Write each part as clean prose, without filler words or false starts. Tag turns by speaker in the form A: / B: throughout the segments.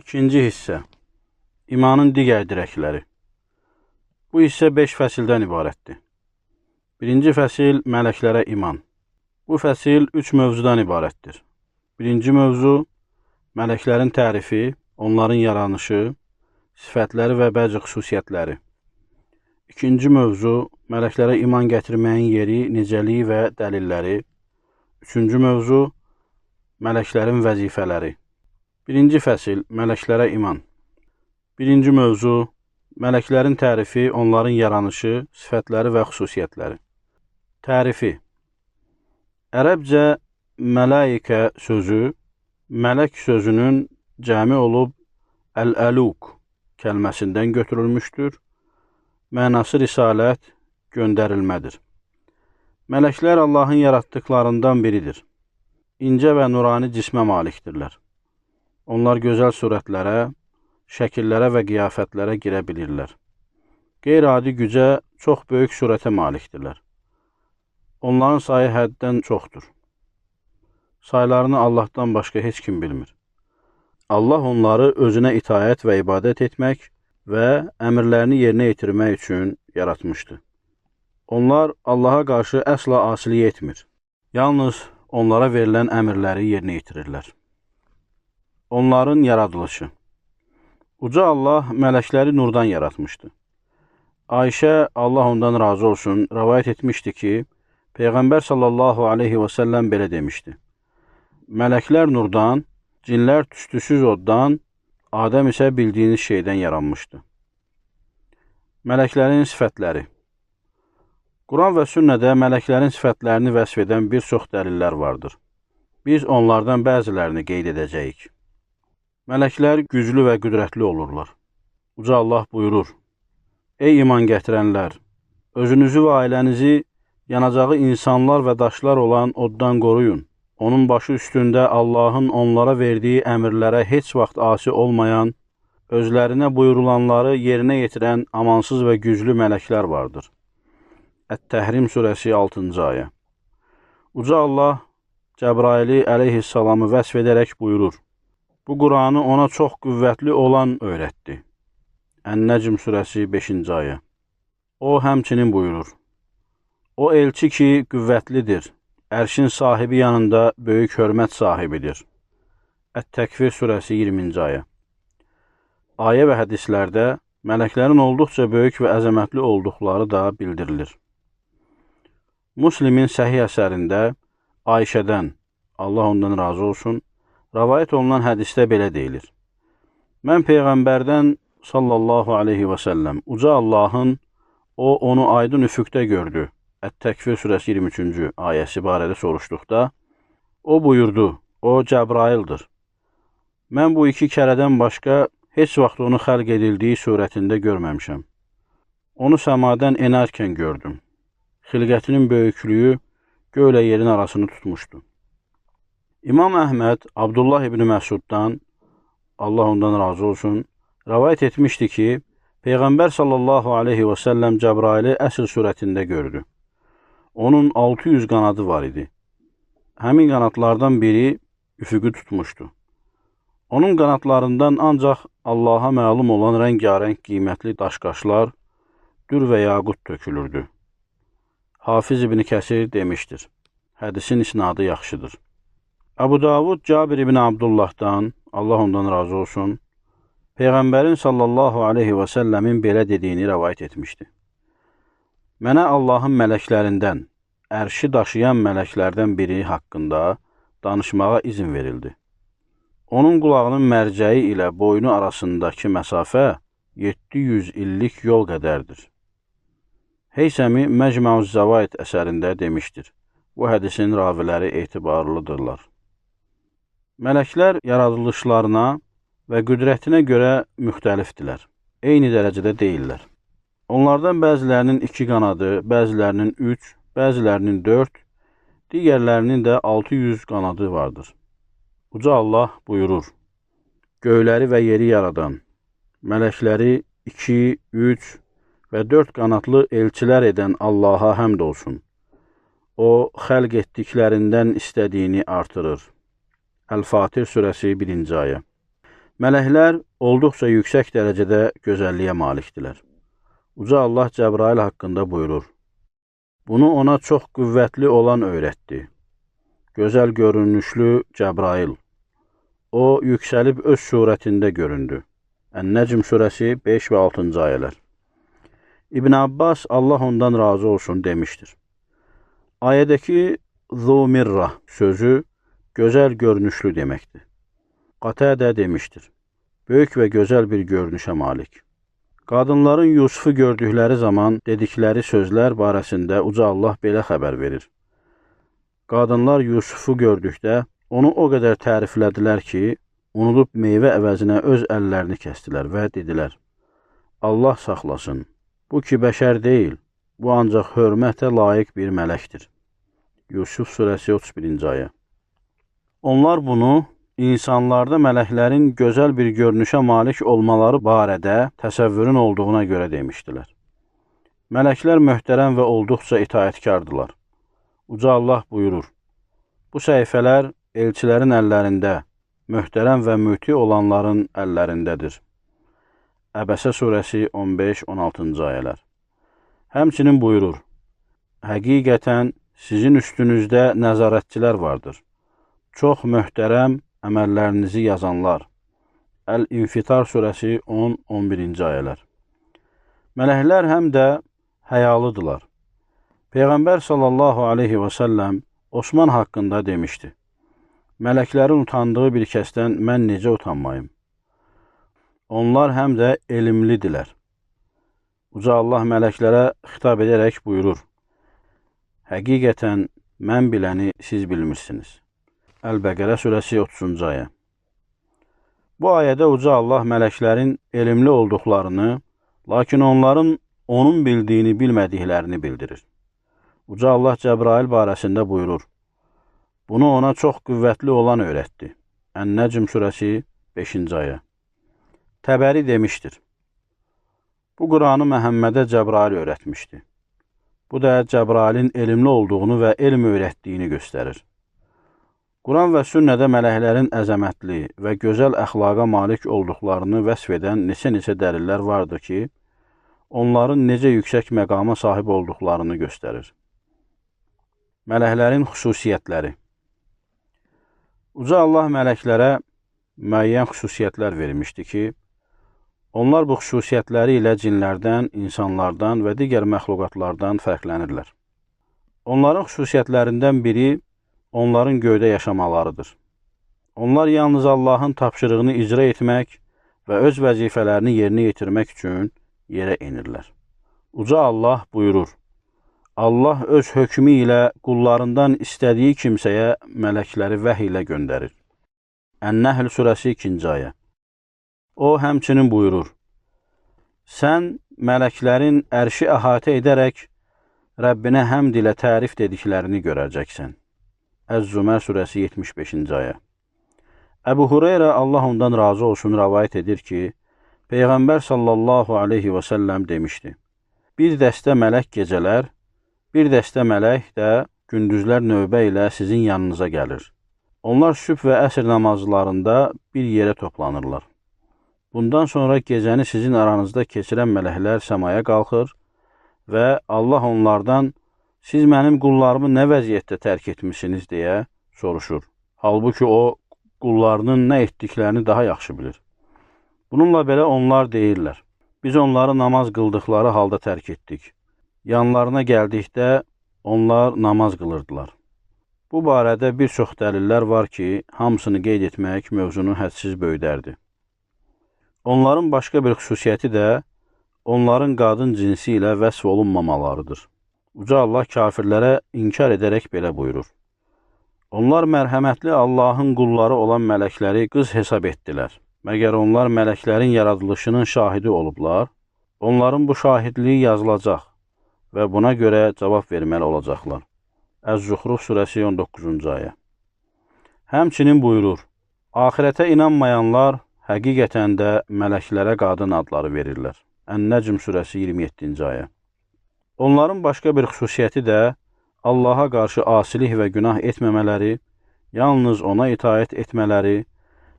A: İkinci hissə, imanın digər dirəkləri. Bu hissə 5 fəsildən ibarətdir. Birinci fəsil, mələklərə iman. Bu fəsil 3 mövzudan ibarətdir. Birinci mövzu, mələklərin tərifi, onların yaranışı, sifətləri və bəzi xüsusiyyətləri. İkinci mövzu, mələklərə iman gətirməyin yeri, necəliyi və dəlilləri. Üçüncü mövzu, mələklərin vəzifələri. Birinci fəsil, mələklərə iman. Birinci mövzu, mələklərin tərifi, onların yaranışı, sifətləri və xüsusiyyətləri. Tərifi. Ərəbcə mələikə sözü, mələk sözünün cəmi olub əl-əluk kəlməsindən götürülmüşdür. Mənası risalət, göndərilmədir. Mələklər Allahın yaratdıqlarından biridir. İncə və nurani cismə malikdirlər. Onlar gözəl surətlərə, şəkillərə və qiyafətlərə girə bilirlər. Qeyri-adi gücə, çox böyük surətə malikdirlər. Onların sayı həddən çoxdur. Saylarını Allahdan başqa heç kim bilmir. Allah onları özünə itayət və ibadət etmək və əmrlərini yerinə yetirmək üçün yaratmışdı. Onlar Allaha qarşı əsla asilik etmir. Yalnız onlara verilən əmrləri yerinə yetirirlər. Onların yaradılışı. Uca Allah mələkləri nurdan yaratmışdı. Ayşə, Allah ondan razı olsun, rəvayət etmişdi ki, Peyğəmbər sallallahu aleyhi və səlləm belə demişdi. Mələklər nurdan, cinlər tüstüsüz oddan, Adəm isə bildiyiniz şeydən yaranmışdı. Mələklərin sifətləri. Quran və sünnədə mələklərin sifətlərini vəsf edən bir çox dəlillər vardır. Biz onlardan bəzilərini qeyd edəcəyik. Mələklər güclü və qüdrətli olurlar. Uca Allah buyurur, Ey iman gətirənlər, özünüzü və ailənizi yanacağı insanlar və daşlar olan oddan qoruyun. Onun başı üstündə Allahın onlara verdiyi əmrlərə heç vaxt asi olmayan, özlərinə buyurulanları yerinə yetirən amansız və güclü mələklər vardır. Ət-Təhrim surəsi 6-cı ayə. Uca Allah Cəbraili əleyhissalamı vəsf edərək buyurur, Bu Quranı ona çox qüvvətli olan öyrətdi. Ən-Nəcm surəsi 5-ci ayə. O həmçinin buyurur, O elçi ki, qüvvətlidir, ərşin sahibi yanında böyük hörmət sahibidir. Ət-Təkvir surəsi 20-ci ayə. Ayə və hədislərdə mələklərin olduqca böyük və əzəmətli olduqları da bildirilir. Müslimin səhih əsərində Ayşədən, Allah ondan razı olsun, rəvayət olunan hədisdə belə deyilir. Mən Peyğəmbərdən sallallahu aleyhi və səlləm, uca Allahın, o onu aydın üfüqdə gördü. Ət-Təkvir surəsi 23-cü ayəsi barədə soruşduqda, o buyurdu, o Cəbraildir. Mən bu iki kərədən başqa heç vaxt onu xəlq edildiyi surətində görməmişəm. Onu səmadan enərkən gördüm. Xilqətinin böyüklüyü göylə yerin arasını tutmuşdu. İmam Əhməd, Abdullah ibn Məsuddan, Allah ondan razı olsun, rəvayət etmişdi ki, Peyğəmbər sallallahu aleyhi və səlləm Cəbraili əsl surətində gördü. Onun 600 qanadı var idi. Həmin qanadlardan biri üfüqü tutmuşdu. Onun qanadlarından ancaq Allaha məlum olan rəngarəng qiymətli daşqaşlar, dür və yaqut tökülürdü. Hafiz ibn Kəsir demişdir. Hədisin isnadı yaxşıdır. Əbu Davud Cabir ibn Abdullahdan, Allah ondan razı olsun, Peyğəmbərin sallallahu aleyhi və səlləmin belə dediyini rəvayət etmişdi. Mənə Allahın mələklərindən, ərşi daşıyan mələklərdən biri haqqında danışmağa izin verildi. Onun qulağının mərcəyi ilə boynu arasındakı məsafə 700 illik yol qədərdir. Heysəmi Məcməuz Zəvaid əsərində demişdir. Bu hədisin raviləri etibarlıdırlar. Mələklər yaradılışlarına və qüdrətinə görə müxtəlifdirlər. Eyni dərəcədə deyirlər. Onlardan bəzilərinin 2 qanadı, bəzilərinin 3, bəzilərinin 4, digərlərinin də 600 qanadı vardır. Uca Allah buyurur, Göyləri və yeri yaradan, mələkləri 2, 3 və 4 qanadlı elçilər edən Allaha həmd olsun. O, xəlq etdiklərindən istədiyini artırır. Əl-Fatir surəsi 1-ci ayə. Mələklər olduqca yüksək dərəcədə gözəlliyə malikdirlər. Uca Allah Cəbrail haqqında buyurur: Bunu ona çox qüvvətli olan öyrətdi. Gözəl görünüşlü Cəbrail. O, yüksəlib öz surətində göründü. Ən-Nəcm surəsi 5 və 6-cı ayələr. İbn Abbas, Allah ondan razı olsun, demişdir: Ayədəki Zumirra sözü gözəl görünüşlü deməkdir. Qatadə demişdir: Böyük və gözəl bir görünüşə malik. Qadınların Yusufu gördükləri zaman dedikləri sözlər barəsində Uca Allah belə xəbər verir. Qadınlar Yusufu gördükdə onu o qədər təriflədilər ki, unudub meyvə əvəzinə öz əllərini kəstilər və dedilər: Allah saxlasın, bu ki bəşər deyil, bu ancaq hörmətə layiq bir mələkdir. Yusuf surəsi 31-ci ayə. Onlar bunu insanlarda mələklərin gözəl bir görünüşə malik olmaları barədə təsəvvürün olduğuna görə demişdilər. Mələklər möhtərəm və olduqca itaətkardılar. Uca Allah buyurur: Bu səhifələr elçilərin əllərində, möhtərəm və müti olanların əllərindədir. Əbəsə surəsi 15-16-cı ayələr. Həmçinin buyurur: Həqiqətən sizin üstünüzdə nəzarətçilər vardır. Çox möhtərəm əməllərinizi yazanlar. Əl-İnfitar surəsi 10-11-ci ayələr. Mələklər həm də həyalıdırlar. Peyğəmbər sallallahu aleyhi və səlləm Osman haqqında demişdi: Mələklərin utandığı bir kəsdən mən necə utanmayım? Onlar həm də elmlidirlər. Uca Allah mələklərə xitab edərək buyurur: Həqiqətən mən biləni siz bilmirsiniz. Əl-Bəqərə surəsi 30-cu ayə. Bu ayədə Uca Allah mələklərin elmli olduqlarını, lakin onların onun bildiyini bilmədiklərini bildirir. Uca Allah Cəbrail barəsində buyurur: Bunu ona çox qüvvətli olan öyrətdi. Ən-Nəcm surəsi 5-ci ayə. Təbəri demişdir: Bu Quranı Məhəmmədə Cəbrail öyrətmişdi. Bu da Cəbrailin elmli olduğunu və elm öyrətdiyini göstərir. Quran və sünnədə mələklərin əzəmətli və gözəl əxlaqa malik olduqlarını vəsf edən neçə-neçə dəlillər vardır ki, onların necə yüksək məqama sahib olduqlarını göstərir. Mələklərin xüsusiyyətləri. Uca Allah mələklərə müəyyən xüsusiyyətlər vermişdi ki, onlar bu xüsusiyyətləri ilə cinlərdən, insanlardan və digər məxluqatlardan fərqlənirlər. Onların xüsusiyyətlərindən biri onların göydə yaşamalarıdır. Onlar yalnız Allahın tapşırığını icra etmək və öz vəzifələrini yerinə yetirmək üçün yerə enirlər. Uca Allah buyurur: Allah öz hökmü ilə qullarından istədiyi kimsəyə mələkləri vəhy ilə göndərir. Ən-Nəhl surəsi 2-ci ayə. O həmçinin buyurur: Sən mələklərin ərşi əhatə edərək Rəbbinə həmd ilə tərif dediklərini görəcəksən. Əz-Zümər surəsi 75-ci ayə. Əbu Hüreyrə, Allah ondan razı olsun, rəvayət edir ki, Peyğəmbər sallallahu aleyhi və səlləm demişdi: Bir dəstə mələk gecələr, bir dəstə mələk də gündüzlər növbə ilə sizin yanınıza gəlir. Onlar sübh və əsr namazlarında bir yerə toplanırlar. Bundan sonra gecəni sizin aranızda keçirən mələklər səmaya qalxır və Allah onlardan siz mənim qullarımı nə vəziyyətdə tərk etmişsiniz deyə soruşur. Halbuki o, qullarının nə etdiklərini daha yaxşı bilir. Bununla belə onlar deyirlər: Biz onları namaz qıldıqları halda tərk etdik. Yanlarına gəldikdə onlar namaz qılırdılar. Bu barədə bir çox dəlillər var ki, hamısını qeyd etmək mövzunu hədsiz böyüdərdi. Onların başqa bir xüsusiyyəti də onların qadın cinsi ilə vəsf olunmamalarıdır. Uca Allah kafirlərə inkar edərək belə buyurur: Onlar mərhəmətli Allahın qulları olan mələkləri qız hesab etdilər. Məgər onlar mələklərin yaradılışının şahidi olublar? Onların bu şahidliyi yazılacaq və buna görə cavab verməli olacaqlar. Əz-Zuhruf surəsi 19-cu ayə. Həmçinin buyurur: Axirətə inanmayanlar həqiqətən də mələklərə qadın adları verirlər. Ən-Nəcm surəsi 27-ci ayə. Onların başqa bir xüsusiyyəti də Allaha qarşı asilik və günah etməmələri, yalnız ona itaət etmələri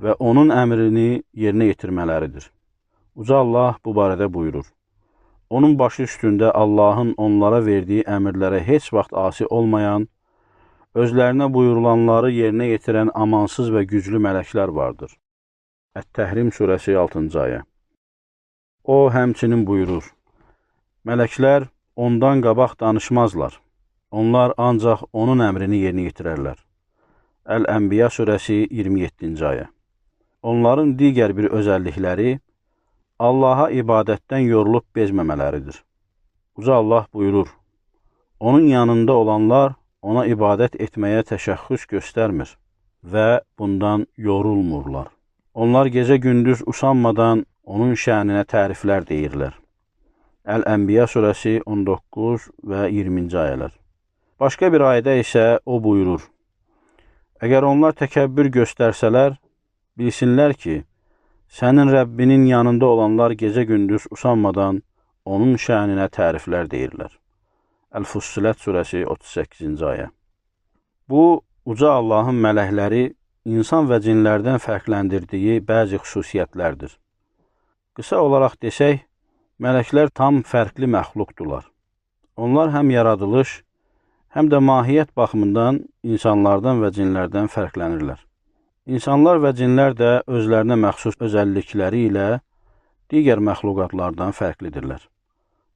A: və onun əmrini yerinə yetirmələridir. Uca Allah bu barədə buyurur: Onun başı üstündə Allahın onlara verdiyi əmrlərə heç vaxt asi olmayan, özlərinə buyurulanları yerinə yetirən amansız və güclü mələklər vardır. Ət-Təhrim surəsi 6-cı ayə. O, həmçinin buyurur: Mələklər ondan qabaq danışmazlar. Onlar ancaq onun əmrini yerinə yetirərlər. Əl-Ənbiya surəsi 27-ci ayə. Onların digər bir özəllikləri Allaha ibadətdən yorulub bezməmələridir. Uca Allah buyurur: Onun yanında olanlar ona ibadət etməyə təşəxxüs göstərmir və bundan yorulmurlar. Onlar gecə-gündüz usanmadan onun şəninə təriflər deyirlər. Əl-Ənbiya surəsi 19 və 20-ci ayələr. Başqa bir ayədə isə o buyurur: Əgər onlar təkəbbür göstərsələr, bilsinlər ki, sənin Rəbbinin yanında olanlar gecə-gündüz usanmadan onun şəninə təriflər deyirlər. Əl-Fussilət surəsi 38-ci ayə. Bu, Uca Allahın mələkləri insan və cinlərdən fərqləndirdiyi bəzi xüsusiyyətlərdir. Qısa olaraq desək, mələklər tam fərqli məxluqdurlar. Onlar həm yaradılış, həm də mahiyyət baxımından insanlardan və cinlərdən fərqlənirlər. İnsanlar və cinlər də özlərinə məxsus özəllikləri ilə digər məxluqatlardan fərqlidirlər.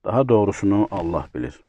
A: Daha doğrusunu Allah bilir.